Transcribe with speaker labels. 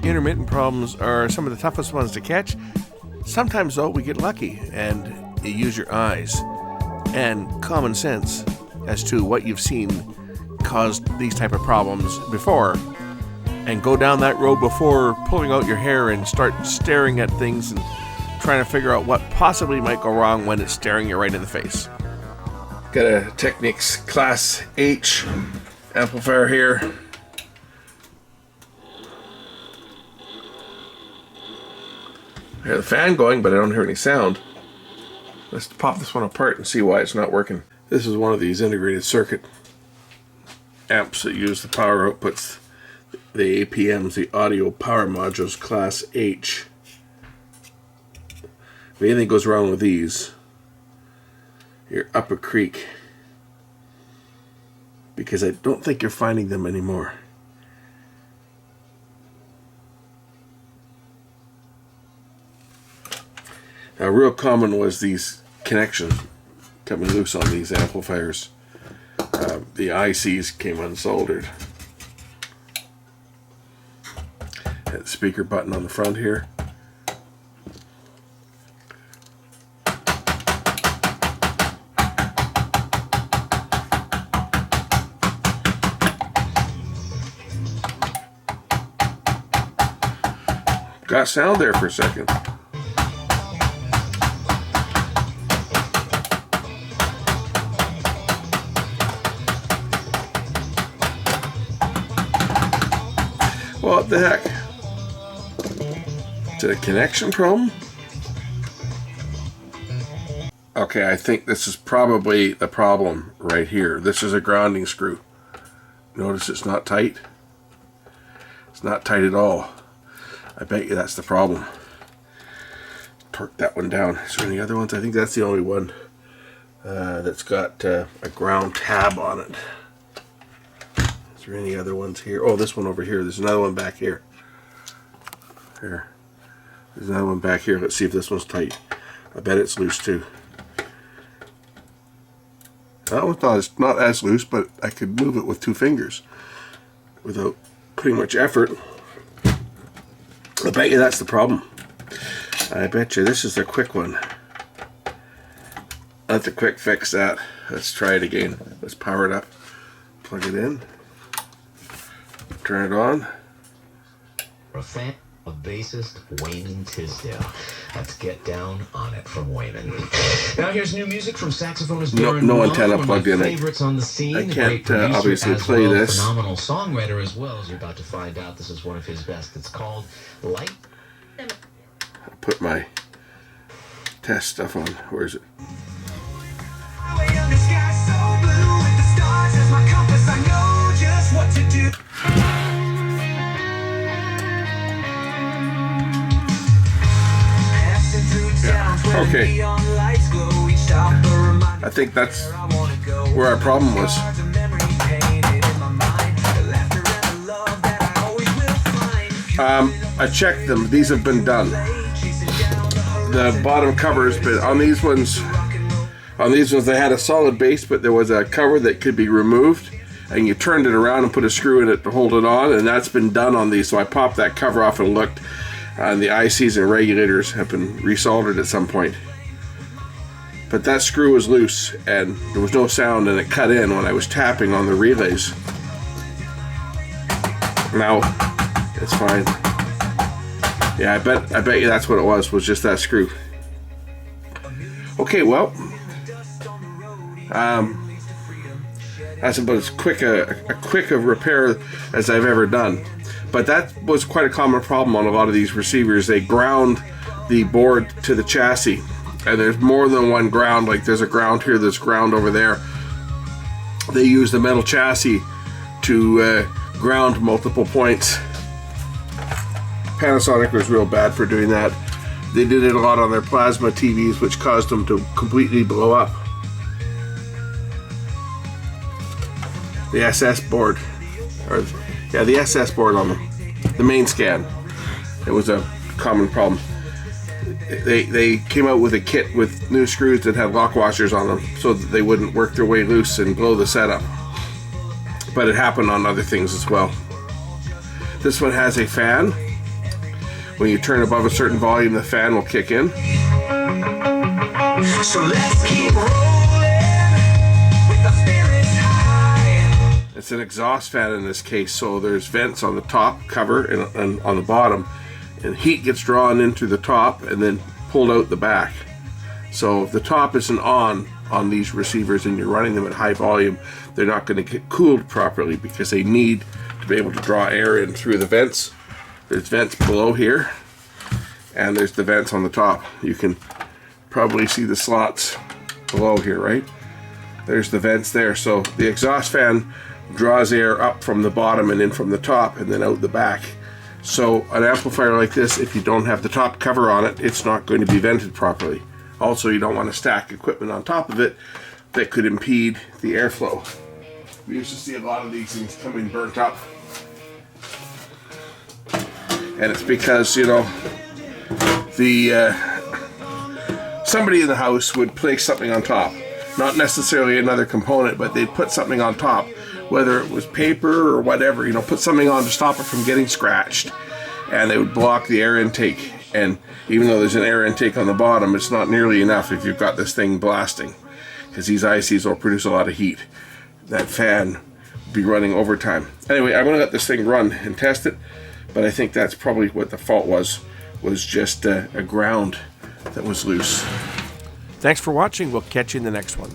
Speaker 1: Intermittent problems are some of the toughest ones to catch. Sometimes, though, we get lucky and you use your eyes and common sense as to what you've seen caused these type of problems before, and go down that road before pulling out your hair and start staring at things and trying to figure out what possibly might go wrong when it's staring you right in the face. Got a Technics Class H amplifier here. I hear the fan going, but I don't hear any sound. Let's pop this one apart and see why it's not working. This is one of these integrated circuit amps that use the power outputs, the APMs, the audio power modules, Class H. If anything goes wrong with these, you're up a creek, because I don't think you're finding them anymore. Now, real common was these connections coming loose on these amplifiers. The ICs came unsoldered. Had the speaker button on the front here. Got sound there for a second. What the heck? Is it a connection problem? Okay, I think this is probably the problem right here. This is a grounding screw. Notice it's not tight. It's not tight at all. I bet you that's the problem. Torque that one down. Is there any other ones? I think that's the only one that's got a ground tab on it. Is there any other ones here? Oh, this one over here. There's another one back here. Here. There's another one back here. Let's see if this one's tight. I bet it's loose too. That one's not as loose, but I could move it with 2 fingers without putting much effort. I bet you that's the problem. I bet you this is the quick one. That's a quick fix that. Let's try it again. Let's power it up. Plug it in. Turn it on.
Speaker 2: A fan of bassist Wayman Tisdale. Let's get down on it from Wayman. Now here's new music from saxophonist Darren
Speaker 1: no
Speaker 2: Moss,
Speaker 1: antenna
Speaker 2: one of
Speaker 1: plugged
Speaker 2: my
Speaker 1: in.
Speaker 2: favorites on the scene.
Speaker 1: I can't
Speaker 2: Great producer
Speaker 1: obviously
Speaker 2: as
Speaker 1: play
Speaker 2: well,
Speaker 1: this.
Speaker 2: Phenomenal songwriter as well, as you're about to find out. This is one of his best. It's called Light.
Speaker 1: I'll put my test stuff on. Where is it? Okay. I think that's where our problem was. I checked them. These have been done. The bottom covers, but on these ones they had a solid base, but there was a cover that could be removed, and you turned it around and put a screw in it to hold it on, and that's been done on these. So I popped that cover off and looked, and the ICs and regulators have been resoldered at some point. But that screw was loose, and there was no sound, and it cut in when I was tapping on the relays. Now it's fine. Yeah, I bet you that's what it was just that screw. Okay, well, that's about as quick a repair as I've ever done. But that was quite a common problem on a lot of these receivers. They ground the board to the chassis, and there's more than one ground. Like there's a ground here, there's ground over there. They use the metal chassis to ground multiple points. Panasonic was real bad for doing that. They did it a lot on their plasma TVs, which caused them to completely blow up. The SS board, the SS board on the main scan. It was a common problem. They came out with a kit with new screws that had lock washers on them so that they wouldn't work their way loose and blow the setup. But it happened on other things as well. This one has a fan When you turn above a certain volume, the fan will kick in.
Speaker 3: So let's keep rolling with the spirits high.
Speaker 1: It's an exhaust fan in this case, so there's vents on the top cover and on the bottom, and heat gets drawn into the top and then pulled out the back. So if the top isn't on these receivers and you're running them at high volume, they're not going to get cooled properly because they need to be able to draw air in through the vents. There's vents below here, and there's the vents on the top. You can probably see the slots below here, right? There's the vents there. So the exhaust fan draws air up from the bottom and in from the top and then out the back. So an amplifier like this, if you don't have the top cover on it, it's not going to be vented properly. Also, you don't want to stack equipment on top of it that could impede the airflow. We used to see a lot of these things coming burnt up. And it's because, you know, somebody in the house would place something on top. Not necessarily another component, but they'd put something on top, whether it was paper or whatever, you know, put something on to stop it from getting scratched. And they would block the air intake. And even though there's an air intake on the bottom, it's not nearly enough if you've got this thing blasting, because these ICs will produce a lot of heat. That fan will be running overtime. Anyway, I'm going to let this thing run and test it, but I think that's probably what the fault was just a ground that was loose.
Speaker 4: Thanks for watching. We'll catch you in the next one.